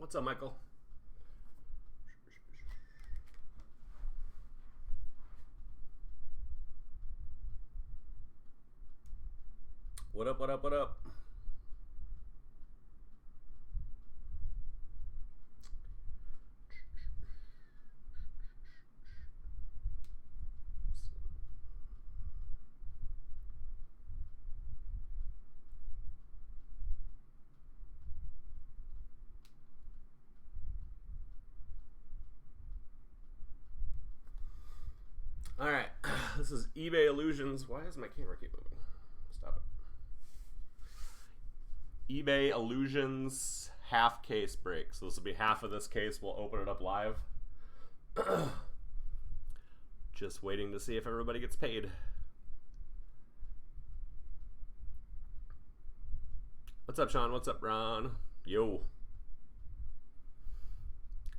What's up, Michael? What up, what up, what up? All right, this is eBay Illusions. Why does my camera keep moving? Stop it. eBay Illusions half case break. So this will be half of this case. We'll open it up live. Just waiting to see if everybody gets paid. What's up, Sean? What's up, Ron? Yo.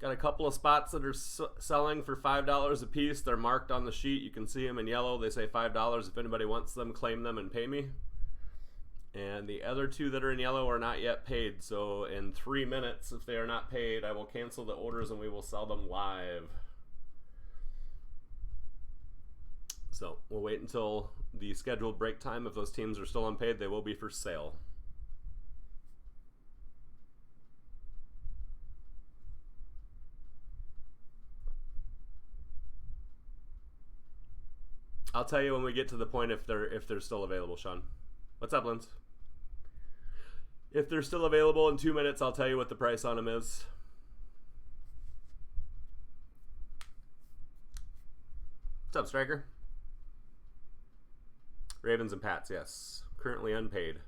Got a couple of spots that are selling for $5 a piece. They're marked on the sheet. You can see them in yellow. They say $5. If anybody wants them, claim them and pay me. And the other two that are in yellow are not yet paid. So in 3 minutes, if they are not paid, I will cancel the orders and we will sell them live. So we'll wait until the scheduled break time. If those teams are still unpaid, they will be for sale. I'll tell you when we get to the point if they're still available, Sean. What's up, Linz? If they're still available in 2 minutes, I'll tell you what the price on them is. What's up, Striker? Ravens and Pats, yes. Currently unpaid.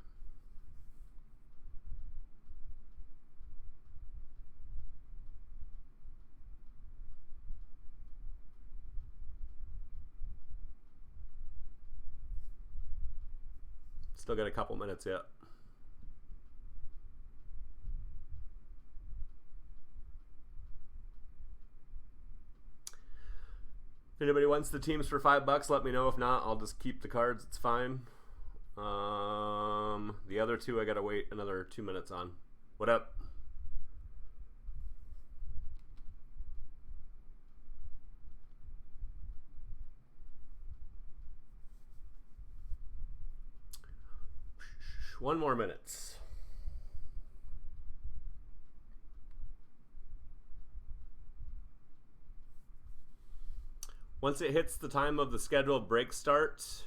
Still got a couple minutes yet. If anybody wants the teams for $5, let me know. If not, I'll just keep the cards. It's fine. The other two I gotta wait another 2 minutes on. What up? One more minute. Once it hits the time of the scheduled break start.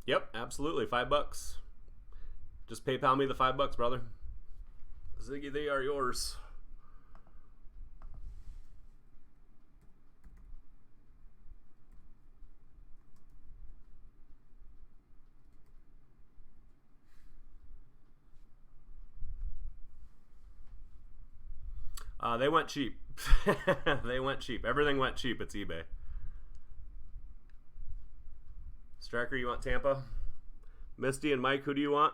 Yep, absolutely. $5. Just PayPal me the $5, brother. Ziggy, they are yours. They went cheap. They went cheap. Everything went cheap. It's eBay. Striker, you want Tampa? Misty and Mike, who do you want?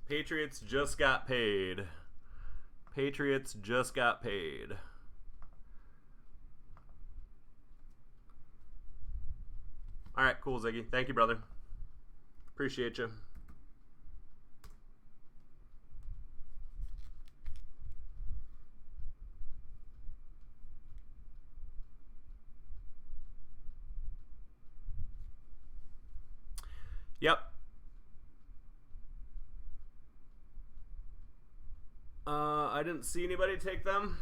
Patriots just got paid. Patriots just got paid. All right, cool, Ziggy. Thank you, brother. Appreciate you. Yep. I didn't see anybody take them.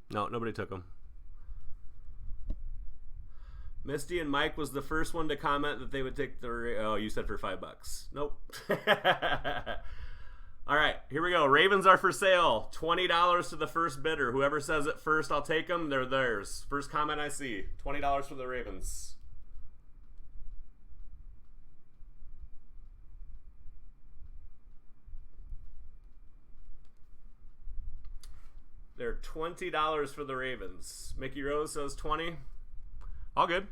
No, nobody took them. Misty and Mike was the first one to comment that they would take the... Oh, you said for $5. Nope. All right, here we go. Ravens are for sale. $20 to the first bidder. Whoever says it first, I'll take them. They're theirs. First comment I see. $20 for the Ravens. They're $20 for the Ravens. Mickey Rose says 20. All good.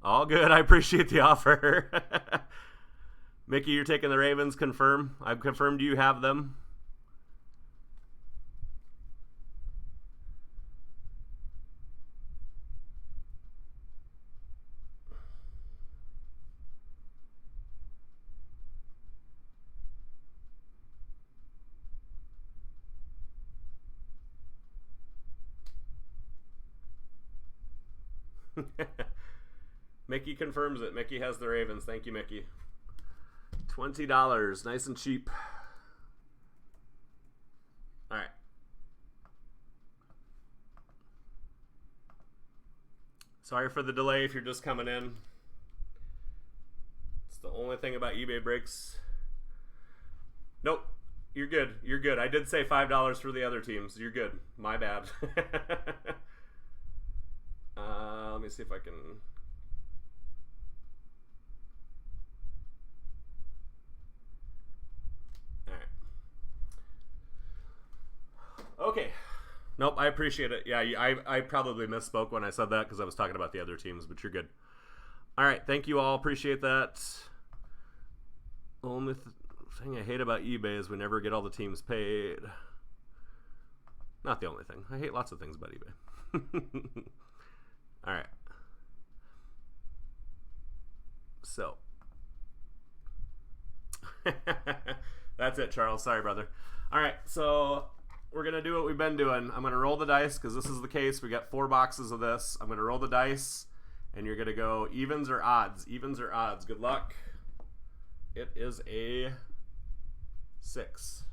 All good. I appreciate the offer. Mickey, you're taking the Ravens. Confirm. I've confirmed you have them. Mickey confirms it. Mickey has the Ravens. Thank you, Mickey. $20. Nice and cheap. All right. Sorry for the delay if you're just coming in. It's the only thing about eBay breaks. Nope. You're good. You're good. I did say $5 for the other teams. You're good. My bad. Let me see if I can... Okay. Nope, I appreciate it. Yeah, I probably misspoke when I said that because I was talking about the other teams, but you're good. All right, thank you all. Appreciate that. The only thing I hate about eBay is we never get all the teams paid. Not the only thing. I hate lots of things about eBay. All right. So. That's it, Charles. Sorry, brother. All right, so... we're going to do what we've been doing. I'm going to roll the dice because this is the case. We got 4 boxes of this. I'm going to roll the dice, and you're going to go evens or odds. Evens or odds. Good luck. It is a 6.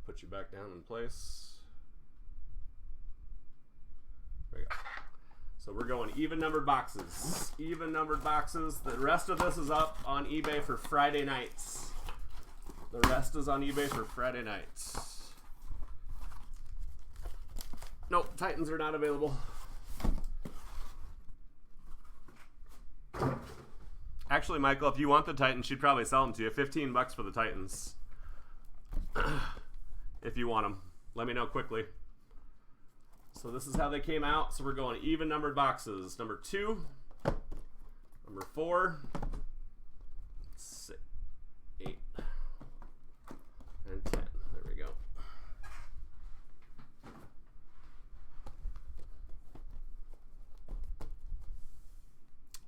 Put you back down in place. There we go. So we're going even numbered boxes. Even numbered boxes. The rest of this is up on eBay for Friday nights. The rest is on eBay for Friday nights. Nope, Titans are not available. Actually, Michael, if you want the Titans, she'd probably sell them to you. $15 for the Titans. If you want them. Let me know quickly. So this is how they came out. So we're going even numbered boxes. Number 2, number 4, 6, 8, and 10. There we go.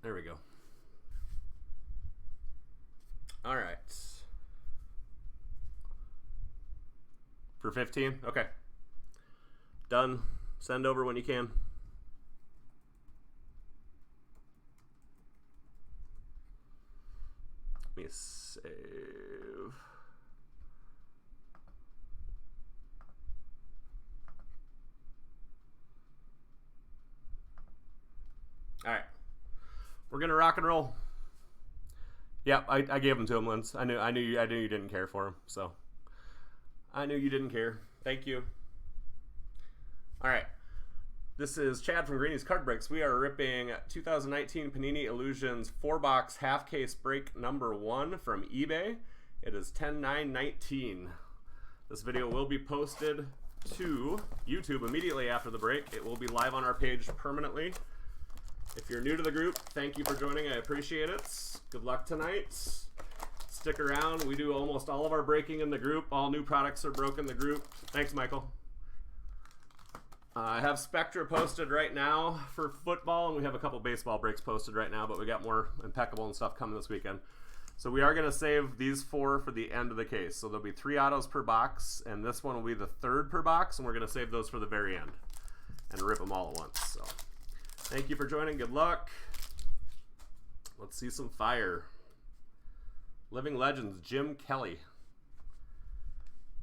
There we go. All right. For 15? Okay. Done. Send over when you can. Let me save. All right. We're gonna rock and roll. Yep, I gave them to him once. I knew you didn't care for him, so I knew you didn't care. Thank you. All right. This is Chad from Greeny's Card Breaks. We are ripping 2019 Panini Illusions 4-box half case break number 1 from eBay. It is 10/9/19. This video will be posted to YouTube immediately after the break. It will be live on our page permanently. If you're new to the group, thank you for joining. I appreciate it. Good luck tonight. Stick around. We do almost all of our breaking in the group. All new products are broken in the group. Thanks, Michael. I have Spectra posted right now for football, and we have a couple baseball breaks posted right now, but we got more impeccable and stuff coming this weekend. So we are going to save these 4 for the end of the case. So there'll be 3 autos per box, and this one will be the 3rd per box, and we're going to save those for the very end and rip them all at once. So thank you for joining. Good luck. Let's see some fire. Living Legends, Jim Kelly.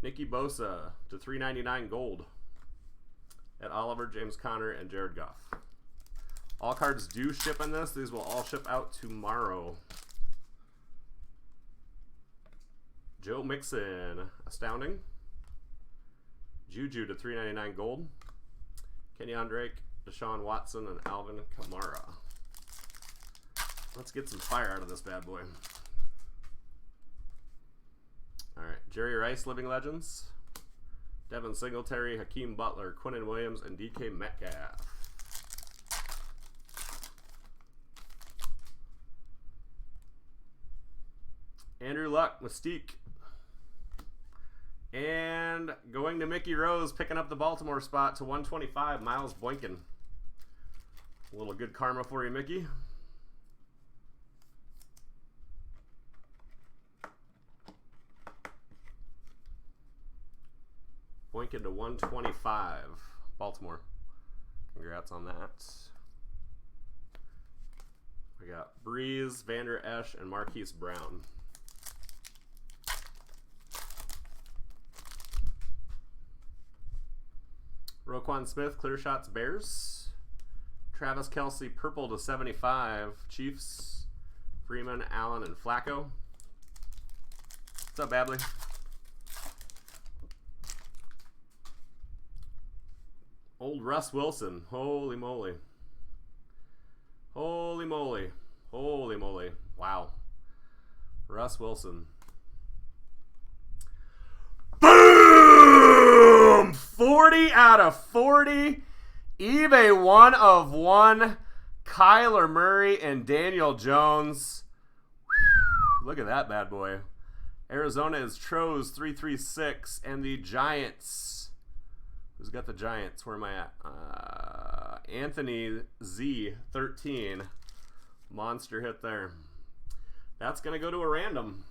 Nicky Bosa to $3.99 gold. At Oliver, James Conner, and Jared Goff. All cards do ship in this. These will all ship out tomorrow. Joe Mixon, astounding. Juju to $3.99 gold. Kenyon Drake, Deshaun Watson, and Alvin Kamara. Let's get some fire out of this bad boy. All right, Jerry Rice, Living Legends. Devin Singletary, Hakeem Butler, Quinnen Williams, and DK Metcalf. Andrew Luck, Mystique. And going to Mickey Rose, picking up the Baltimore spot to 125, Miles Boykin. A little good karma for you, Mickey. Boykin to 125, Baltimore. Congrats on that. We got Breeze, Vander Esch, and Marquise Brown. Roquan Smith, Clear Shots, Bears. Travis Kelce, purple to 75, Chiefs. Freeman, Allen, and Flacco. What's up, Babley? Old Russ Wilson. Holy moly. Holy moly. Holy moly. Wow. Russ Wilson. Boom! 40 out of 40. eBay 1 of 1. Kyler Murray and Daniel Jones. Whew, look at that bad boy. Arizona is Troz 336. And the Giants. Who's got the Giants? Where am I at? Anthony Z 13. Monster hit there. That's going to go to a random.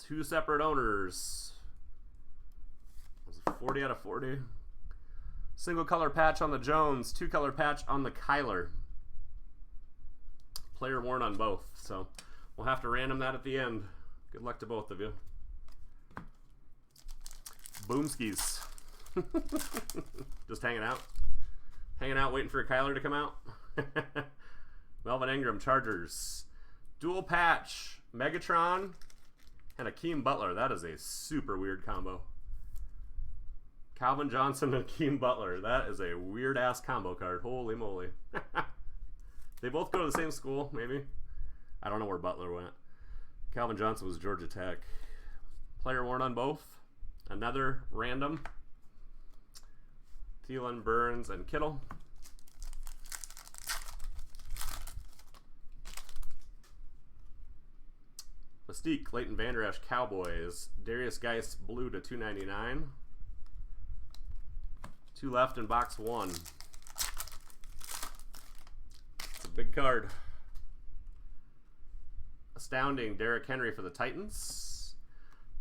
2 separate owners. 40 out of 40. Single color patch on the Jones. 2 color patch on the Kyler. Player worn on both. So we'll have to random that at the end. Good luck to both of you. Boomskis. Just hanging out. Hanging out waiting for a Kyler to come out. Melvin Ingram, Chargers. Dual patch, Megatron, and Akeem Butler. That is a super weird combo. Calvin Johnson and Akeem Butler. That is a weird-ass combo card. Holy moly. They both go to the same school, maybe. I don't know where Butler went. Calvin Johnson was Georgia Tech. Player worn on both. Another random. Thielen, Burns, and Kittle. Mystique, Leighton Vander Esch, Cowboys. Darius Geis, blue to 299. 2 left in box 1. It's a big card. Astounding, Derrick Henry for the Titans.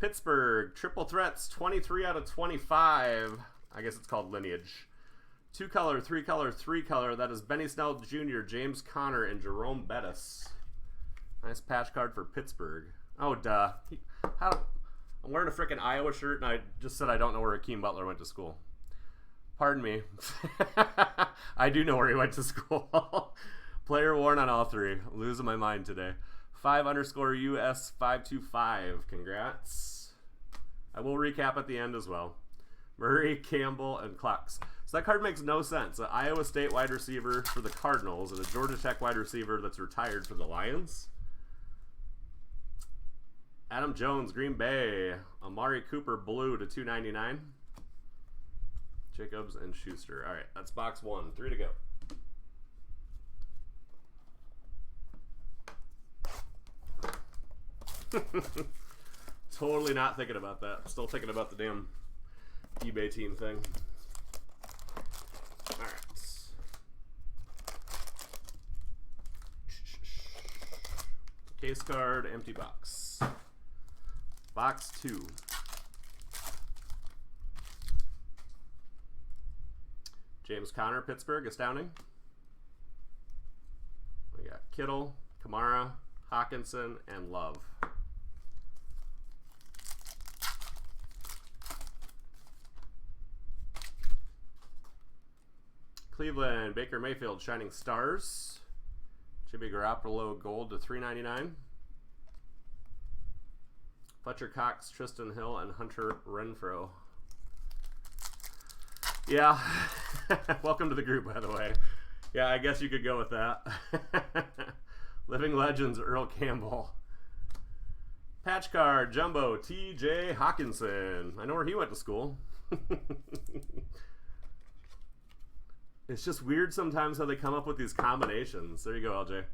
Pittsburgh, triple threats, 23 out of 25. I guess it's called Lineage. 2 color, 3 color, 3 color. That is Benny Snell Jr., James Conner, and Jerome Bettis. Nice patch card for Pittsburgh. Oh, duh. I'm wearing a freaking Iowa shirt, and I just said I don't know where Akeem Butler went to school. Pardon me. I do know where he went to school. Player worn on all 3. I'm losing my mind today. 5_US525. Congrats. I will recap at the end as well. Murray, Campbell, and Clucks. So that card makes no sense. An Iowa State wide receiver for the Cardinals and a Georgia Tech wide receiver that's retired for the Lions. Adam Jones, Green Bay. Amari Cooper, blue to 299. Jacobs and Schuster. All right, that's box 1. 3 to go. Totally not thinking about that. Still thinking about the damn eBay team thing. All right. Case card, empty box. Box 2. James Conner, Pittsburgh, astounding. We got Kittle, Kamara, Hawkinson, and Love. Cleveland, Baker Mayfield, Shining Stars. Jimmy Garoppolo, gold to 399. Fletcher Cox, Tristan Hill, and Hunter Renfrow. Yeah. Welcome to the group, by the way. Yeah, I guess you could go with that. Living Legends, Earl Campbell. Patch card, Jumbo, TJ Hawkinson. I know where he went to school. It's just weird sometimes how they come up with these combinations. There you go, LJ.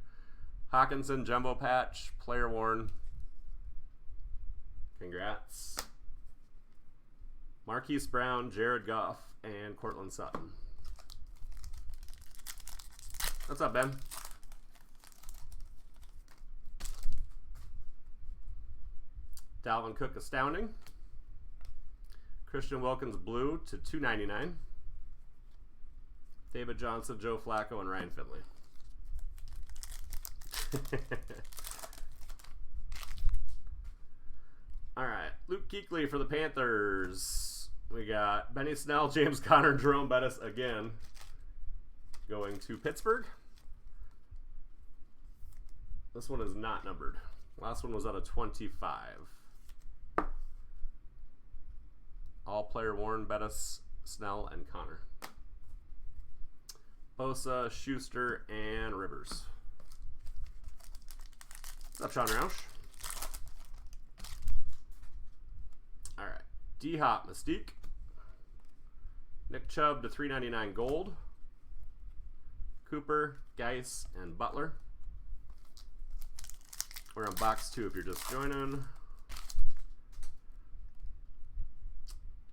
Hawkinson, Jumbo patch, player worn. Congrats. Marquise Brown, Jared Goff, and Cortland Sutton. What's up, Ben? Dalvin Cook, astounding. Christian Wilkins, blue to $2.99. David Johnson, Joe Flacco, and Ryan Finley. All right, Luke Kuechly for the Panthers. We got Benny Snell, James Conner, and Jerome Bettis again going to Pittsburgh. This one is not numbered. Last one was out of 25. All player worn, Bettis, Snell, and Connor. Bosa, Schuster, and Rivers. What's up, Sean Roush? All right. D-Hop, Mystique. Nick Chubb to $3.99 gold. Cooper, Geis, and Butler. We're on box 2 if you're just joining.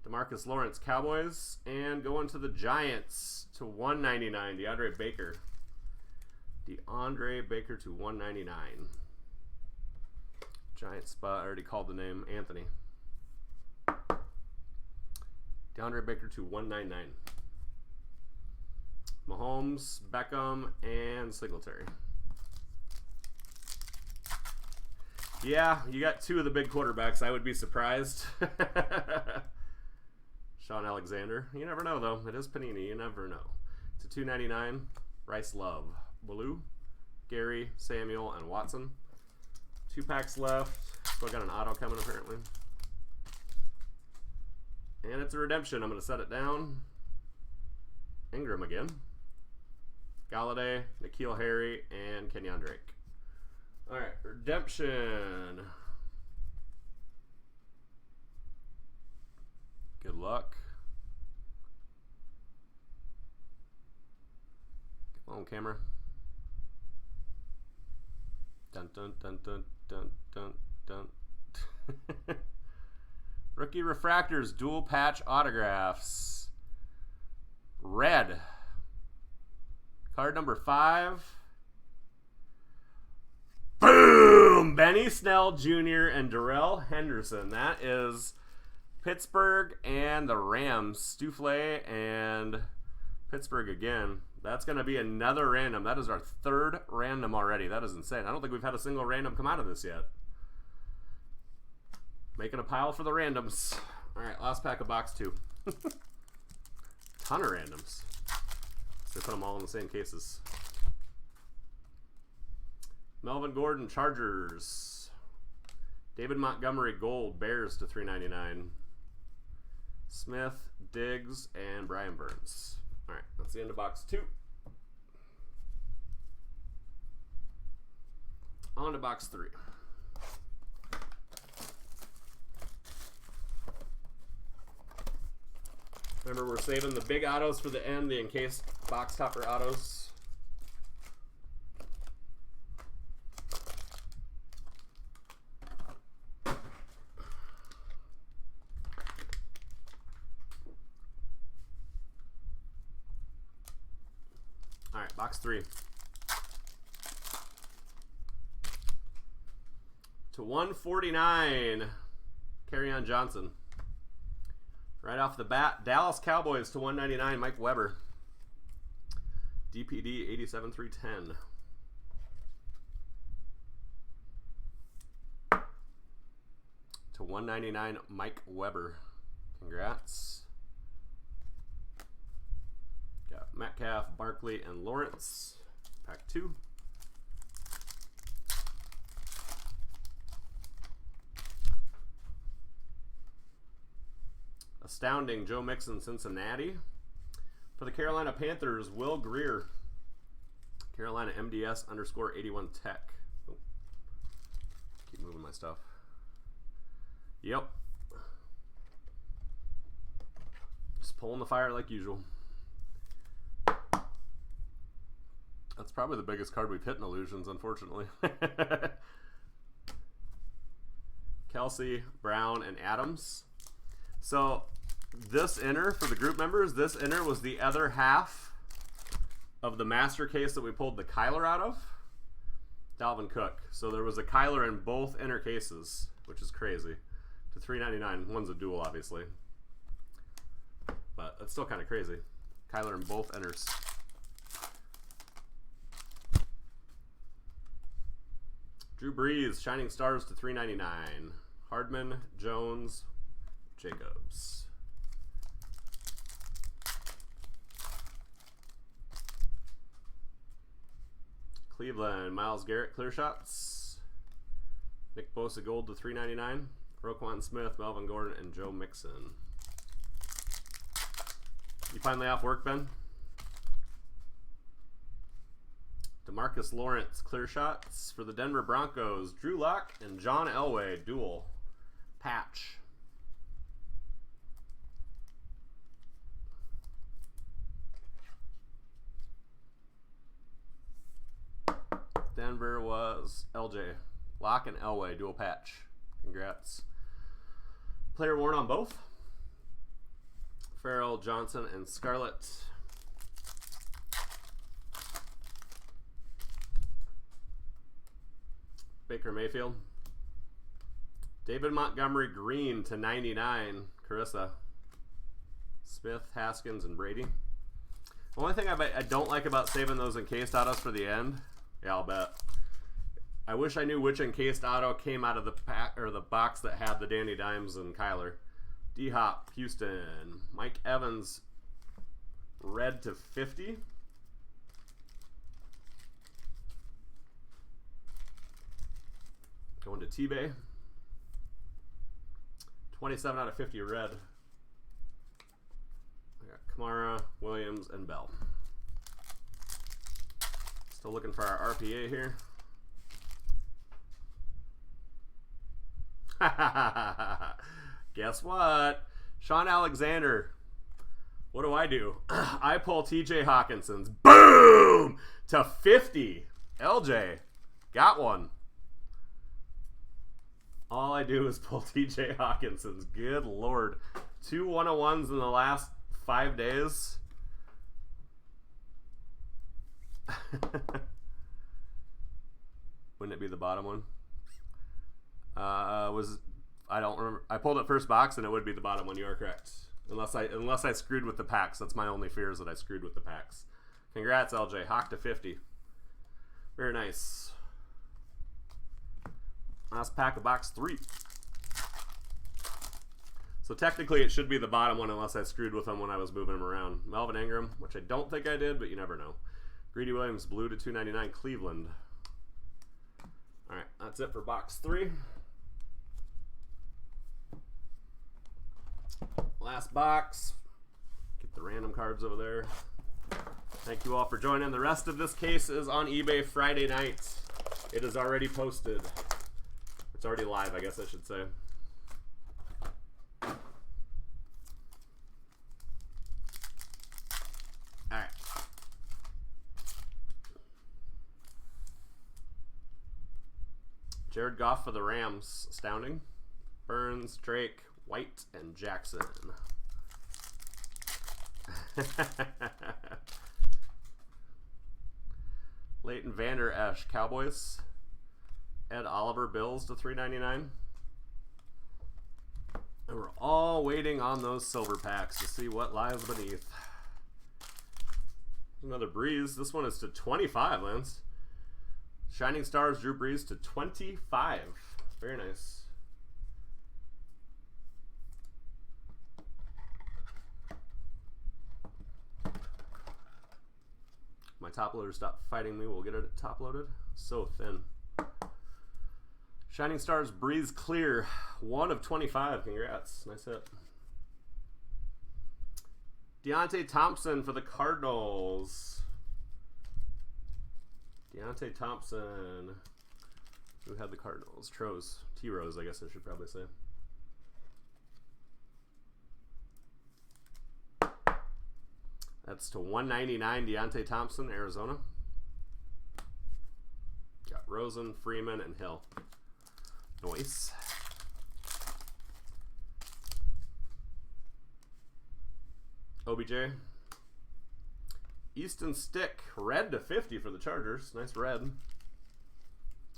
DeMarcus Lawrence, Cowboys, and going to the Giants to $1.99. DeAndre Baker. DeAndre Baker to $1.99. Giant spot. I already called the name. Anthony. DeAndre Baker to $1.99. Mahomes, Beckham, and Singletary. Yeah, you got 2 of the big quarterbacks. I would be surprised. Sean Alexander. You never know, though. It is Panini. You never know. To $2.99. Rice Love. Blue, Gary, Samuel, and Watson. 2 packs left. Still got an auto coming, apparently. And it's a redemption. I'm going to set it down. Ingram again. Galladay, N'Keal Harry, and Kenyon Drake. All right, redemption. Good luck. Come on, camera. Dun dun dun dun dun dun dun. Rookie refractors, dual patch autographs. Red. Card number 5. Boom! Benny Snell Jr. and Darrell Henderson. That is Pittsburgh and the Rams. Stufley and Pittsburgh again. That's going to be another random. That is our 3rd random already. That is insane. I don't think we've had a single random come out of this yet. Making a pile for the randoms. All right, last pack of box 2. Ton of randoms. They put them all in the same cases. Melvin Gordon, Chargers. David Montgomery, gold, Bears to $3.99. Smith, Diggs, and Brian Burns. All right, that's the end of box 2. On to box 3. Remember, we're saving the big autos for the end, the encased box topper autos. All right, box 3. To $149, Kerryon Johnson. Right off the bat, Dallas Cowboys to $199, Mike Weber. DPD 87-310. To $199, Mike Weber. Congrats. Got Metcalf, Barkley, and Lawrence. Pack 2. Astounding, Joe Mixon, Cincinnati. For the Carolina Panthers, Will Greer. Carolina MDS _81 Tech. Oh. Keep moving my stuff. Yep. Just pulling the fire like usual. That's probably the biggest card we've hit in Illusions, unfortunately. Kelsey, Brown, and Adams. So this inner, for the group members, this inner was the other half of the master case that we pulled the Kyler out of. Dalvin Cook. So there was a Kyler in both inner cases, which is crazy. To $3.99. One's a dual, obviously. But that's still kind of crazy. Kyler in both inners. Drew Brees, Shining Stars to $3.99. Hardman, Jones, Jacobs. Cleveland, Myles Garrett, clear shots. Nick Bosa gold to $3.99. Roquan Smith, Melvin Gordon, and Joe Mixon. You finally off work, Ben? DeMarcus Lawrence, clear shots for the Denver Broncos. Drew Lock and John Elway, dual patch. Denver was LJ. Lock and Elway, dual patch. Congrats. Player worn on both. Farrell, Johnson, and Scarlett. Baker Mayfield. David Montgomery Green to $99. Carissa. Smith, Haskins, and Brady. The only thing I don't like about saving those encased autos for the end. Yeah, I'll bet. I wish I knew which encased auto came out of the pack or the box that had the Danny Dimes and Kyler. D-Hop, Houston. Mike Evans, red to 50. Going to T-Bay. 27 out of 50 red. I got Kamara, Williams, and Bell. Still looking for our RPA here. Guess what? Sean Alexander. What do? I pull TJ Hawkinson's. Boom! To 50. LJ. Got one. All I do is pull TJ Hawkinson's. Good Lord. 2 101s in the last 5 days. Wouldn't it be the bottom one? I don't remember. I pulled it first box and it would be the bottom one. You are correct. Unless I screwed with the packs. That's my only fear, is that I screwed with the packs. Congrats, LJ. Hawk to 50. Very nice. Last pack of box 3. So technically it should be the bottom one unless I screwed with them when I was moving them around. Melvin Ingram, which I don't think I did, but you never know. Greedy Williams, blue to $2.99, Cleveland. All right, that's it for box 3. Last box. Get the random cards over there. Thank you all for joining. The rest of this case is on eBay Friday night. It is already posted. It's already live, I guess I should say. All right. Jared Goff for the Rams. Astounding. Burns, Drake, White, and Jackson. Leighton Vander Esch, Cowboys. Ed Oliver, Bills to $3.99. And we're all waiting on those silver packs to see what lies beneath. Another Breeze. This one is to 25, Lance. Shining Stars, Drew Brees to 25. Very nice. My top loader stopped fighting me. We'll get it top loaded. So thin. Shining Stars, Breeze Clear. 1 of 25. Congrats. Nice hit. Deontay Thompson for the Cardinals. Deontay Thompson. Who had the Cardinals? T-Rose, I guess I should probably say. That's to $199, Deontay Thompson, Arizona. Got Rosen, Freeman, and Hill. Nice. OBJ. Easton Stick, red to 50 for the Chargers. Nice red.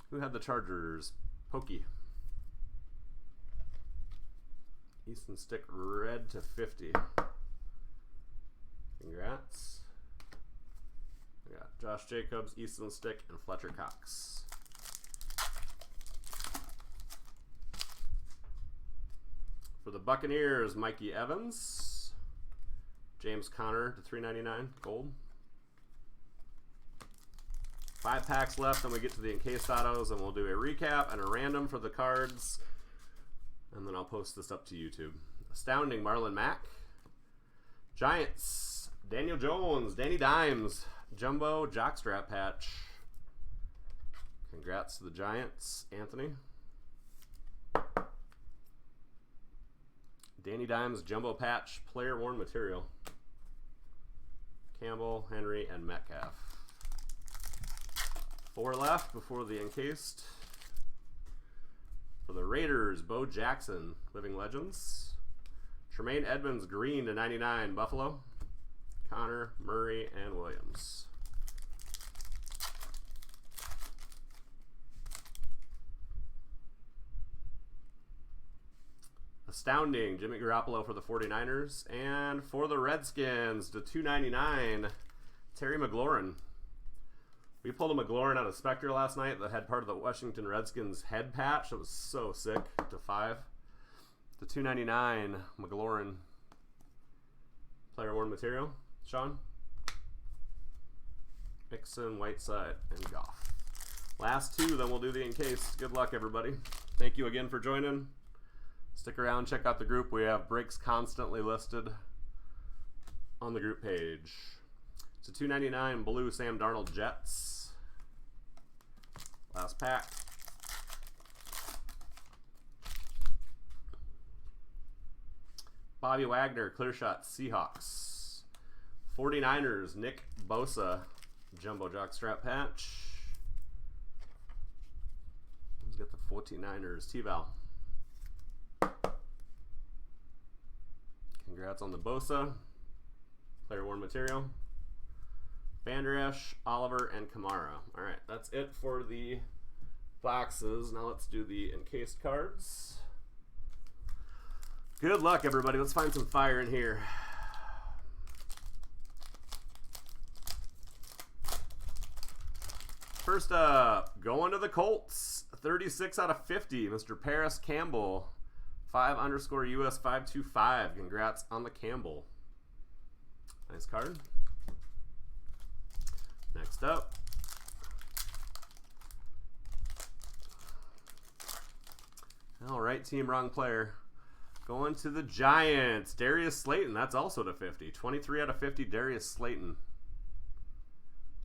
Who had the Chargers? Pokey. Easton Stick, red to 50. Congrats. We got Josh Jacobs, Easton Stick, and Fletcher Cox. For the Buccaneers, Mikey Evans. James Conner to 399, gold. 5 packs left, then we get to the encased autos, and we'll do a recap and a random for the cards. And then I'll post this up to YouTube. Astounding, Marlon Mack. Giants, Daniel Jones, Danny Dimes, Jumbo Jockstrap patch. Congrats to the Giants, Anthony. Danny Dimes, Jumbo patch, player worn material. Campbell, Henry, and Metcalf. 4 left before the encased. For the Raiders, Bo Jackson, Living Legends. Tremaine Edmonds, green to 99, Buffalo. Connor, Murray, and Williams. Astounding, Jimmy Garoppolo for the 49ers. And for the Redskins, to 299, Terry McLaurin. We pulled a McLaurin out of Spectre last night that had part of the Washington Redskins head patch. It was so sick, to 5. The 299 McLaurin, player worn material. Sean, Mixon, Whiteside, and Goff. Last 2, then we'll do the encased. Good luck, everybody. Thank you again for joining. Stick around, check out the group. We have breaks constantly listed on the group page. It's a 299 blue Sam Darnold Jets. Last pack. Bobby Wagner, clear shot, Seahawks. 49ers, Nick Bosa, Jumbo Jockstrap patch. Who's got the 49ers? T-Val. Congrats on the Bosa. Player worn material. Vander Esch, Oliver, and Kamara. All right, that's it for the boxes. Now let's do the encased cards. Good luck, everybody. Let's find some fire in here. First up, going to the Colts. 36 out of 50, Mr. Paris Campbell. 5_US 525. Congrats on the Campbell. Nice card. Next up. All right, team, wrong player. Going to the Giants. Darius Slayton. That's also to 50. 23 out of 50, Darius Slayton.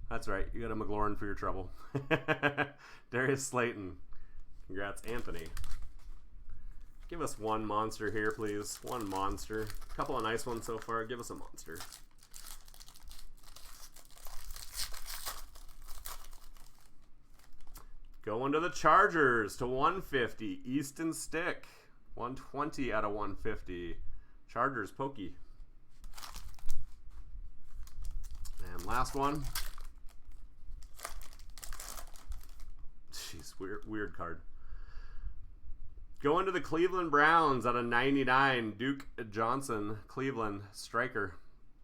That's right. You got a McLaurin for your trouble. Darius Slayton. Congrats, Anthony. Give us one monster here, please. One monster. A couple of nice ones so far. Give us a monster. Going to the Chargers to 150. Easton Stick. 120 out of 150. Chargers Pokey. And last one. Jeez, weird card. Going to the Cleveland Browns out of 99. Duke Johnson, Cleveland striker.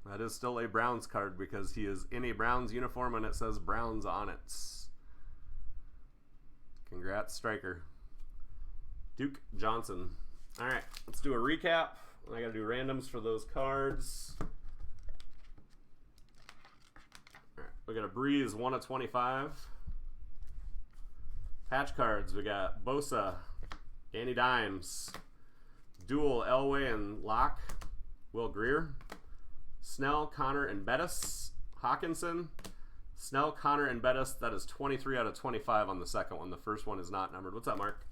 That is still a Browns card because he is in a Browns uniform and it says Browns on it. Congrats, striker. Duke Johnson. All right, let's do a recap. I got to do randoms for those cards. All right, we got a Breeze 1 of 25. Patch cards, we got Bosa, Danny Dimes, Dual, Elway and Locke, Will Greer, Snell, Connor, and Bettis, Hawkinson, Snell, Connor, and Bettis. That is 23 out of 25 on the second one. The first one is not numbered. What's up, Mark?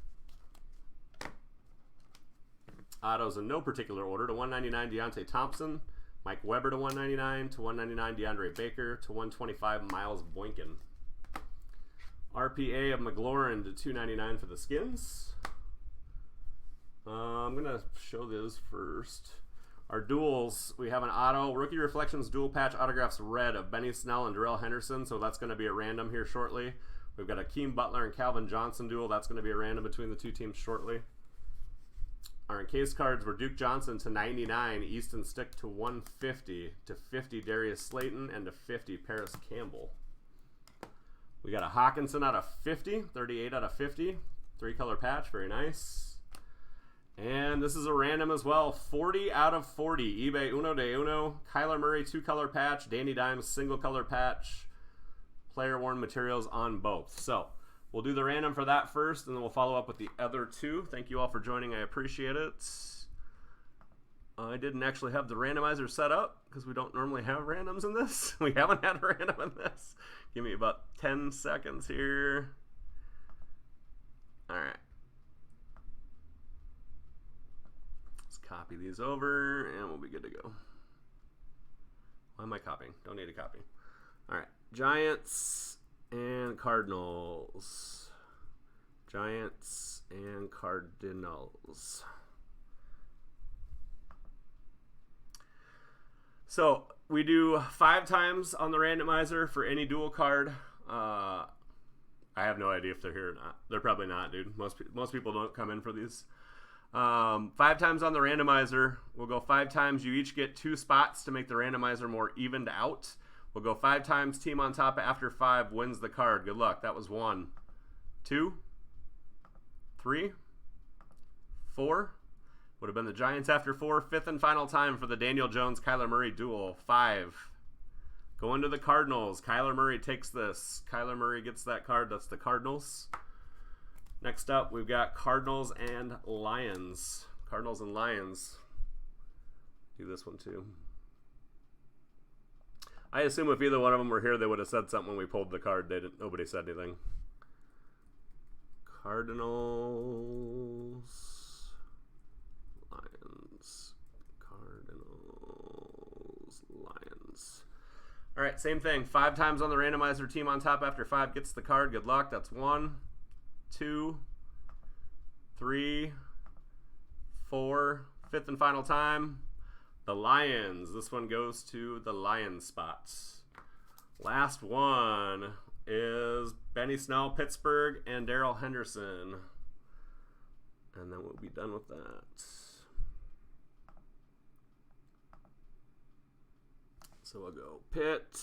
Autos in no particular order. To 199, Deontay Thompson. Mike Weber to 199. To 199, DeAndre Baker. To 125, Miles Boykin. RPA of McLaurin to 299 for the Skins. I'm going to show those first. Our duels, we have an auto, Rookie Reflections dual patch autographs red of Benny Snell and Darrell Henderson, so that's going to be a random here shortly. We've got a Keem Butler and Calvin Johnson duel. That's going to be a random between the two teams shortly. Our encased cards were Duke Johnson to 99, Easton Stick to 150, to 50 Darius Slayton, and to 50 Paris Campbell. We got a Hawkinson out of 50, 38 out of 50, 3-color patch, very nice. And this is a random as well, 40 out of 40, eBay Uno de Uno, Kyler Murray 2-color patch, Danny Dimes single-color patch, player worn materials on both. So we'll do the random for that first, and then we'll follow up with the other two. Thank you all for joining. I appreciate it. I didn't actually have the randomizer set up because we don't normally have randoms in this. We haven't had a random in this. Give me about 10 seconds here. All right. Let's copy these over, and we'll be good to go. Why am I copying? Don't need to copy. All right. Giants and Cardinals. Giants and Cardinals. So we do 5 times on the randomizer for any dual card. I have no idea if they're here or not. They're probably not, dude. Most people don't come in for these. 5 times on the randomizer. We'll go 5 times. You each get 2 spots to make the randomizer more evened out. We'll go 5 times. Team on top after 5 wins the card. Good luck. That was 1, 2, 3, 4. Would have been the Giants after 4. 5th and final time for the Daniel Jones Kyler Murray duel. 5. Going to the Cardinals. Kyler Murray takes this. Kyler Murray gets that card. That's the Cardinals. Next up, we've got Cardinals and Lions. Cardinals and Lions. Do this one too. I assume if either one of them were here, they would have said something when we pulled the card. Nobody said anything. Cardinals, Lions, Cardinals, Lions. All right, same thing. 5 times on the randomizer. Team on top after 5 gets the card. Good luck. That's 1, 2, 3, 4. 5th and final time. The Lions. This one goes to the Lions spots. Last one is Benny Snell, Pittsburgh, and Darrell Henderson. And then we'll be done with that. So we'll go Pitt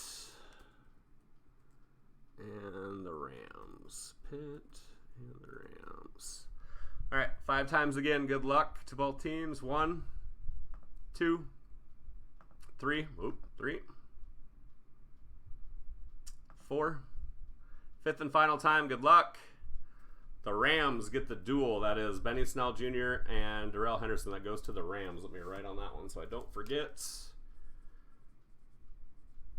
and the Rams. Pitt and the Rams. All right, 5 times again. Good luck to both teams. 1, 2, 3, 4. 5th and final time. Good luck. The Rams get the duel. That is Benny Snell Jr. and Darrell Henderson. That goes to the Rams. Let me write on that one so I don't forget.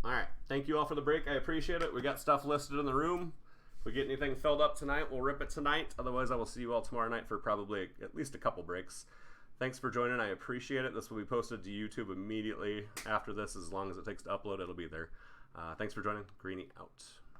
All right. Thank you all for the break. I appreciate it. We got stuff listed in the room. If we get anything filled up tonight, we'll rip it tonight. Otherwise, I will see you all tomorrow night for probably at least a couple breaks. Thanks for joining. I appreciate it. This will be posted to YouTube immediately after this. As long as it takes to upload, it'll be there. Thanks for joining. Greeny out.